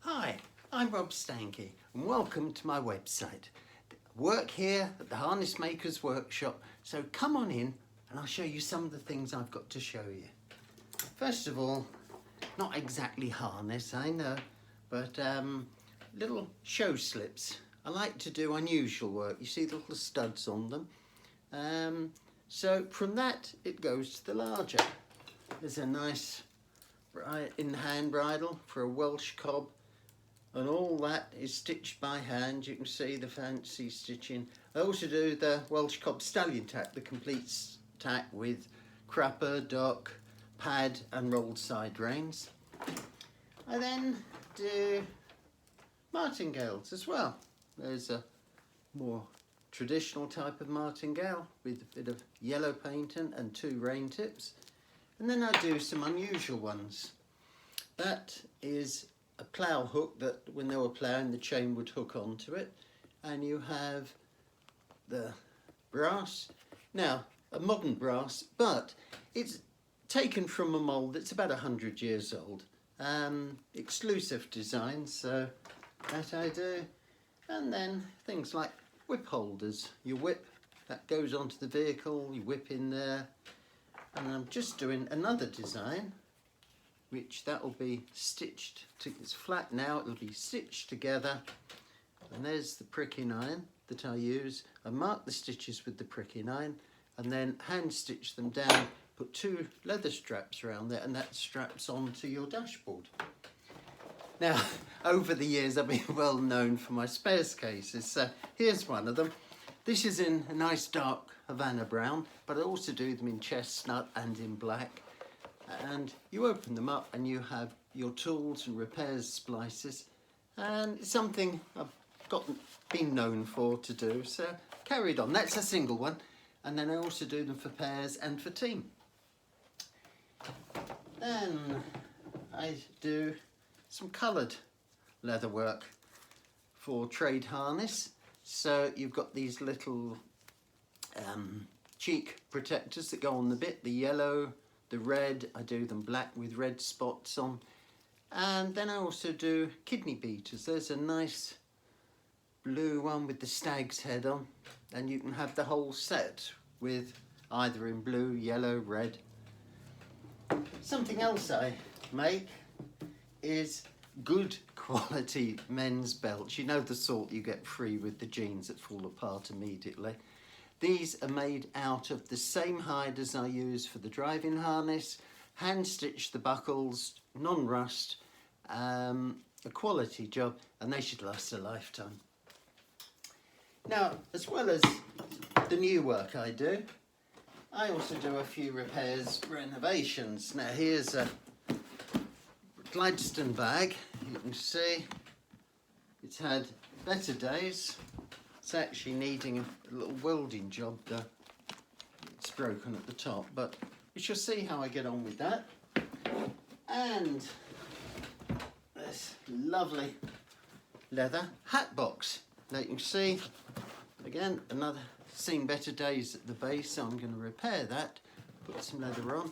Hi, I'm H Steinke and welcome to my website. Work here at the Harness Makers Workshop, so come on in and I'll show you some of the things I've got to show you. First of all, not exactly harness, I know, but little show slips. I like to do unusual work. You see the little studs on them. So from that it goes to the larger. There's a nice in-hand bridle for a Welsh cob, and all that is stitched by hand. You can see the fancy stitching. I also do the Welsh cob stallion tack, the complete tack with crupper, dock, pad and rolled side reins. I then do martingales as well. There's a more traditional type of martingale with a bit of yellow painting and 2 rein tips. And then I do some unusual ones. That is a plough hook that when they were ploughing the chain would hook onto it, and you have the brass. Now a modern brass, but it's taken from a mould that's about 100 years old. Exclusive design, so that I do. And then things like whip holders. Your whip that goes onto the vehicle, you whip in there. And I'm just doing another design, which that will be stitched to, it's flat now, it'll be stitched together. And there's the pricking iron that I use. I mark the stitches with the pricking iron and then hand stitch them down, put 2 leather straps around there, and that straps onto your dashboard. Now, over the years I've been well known for my spares cases, so here's one of them. This is in a nice dark Havana brown, but I also do them in chestnut and in black. And you open them up and you have your tools and repairs splices, and it's something I've been known for to do, so carried on. That's a single one, and then I also do them for pairs and for team. Then I do some coloured leather work for trade harness. So you've got these little cheek protectors that go on the bit, the yellow, the red. I do them black with red spots on. And then I also do kidney beaters. There's a nice blue one with the stag's head on, and you can have the whole set with either in blue, yellow, red. Something else I make is good quality men's belts. You know, the sort you get free with the jeans that fall apart immediately. These are made out of the same hide as I use for the driving harness, hand stitch the buckles, non-rust, a quality job, and they should last a lifetime. Now, as well as the new work I do, I also do a few repairs, renovations. Now here's a Clydesdale bag. You can see it's had better days. It's actually needing a little welding job though. It's broken at the top, but we shall see how I get on with that. And this lovely leather hat box. Now you can see, again, another seen better days at the base, so I'm going to repair that, put some leather on.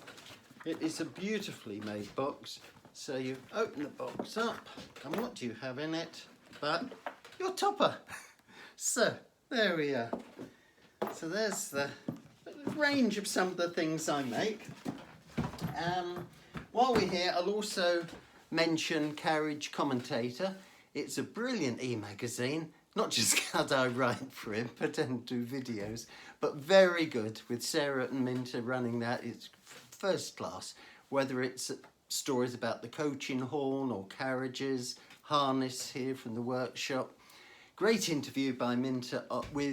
It is a beautifully made box. So you open the box up, and what do you have in it but your topper? So there we are. So there's the range of some of the things I make. While we're here, I'll also mention Carriage Commentator. It's a brilliant e-magazine, not just because I write for it, but and do videos, but very good, with Sarah and Minter running that. It's first class, whether it's stories about the coaching horn or carriages, harness here from the workshop. Great interview by Minter with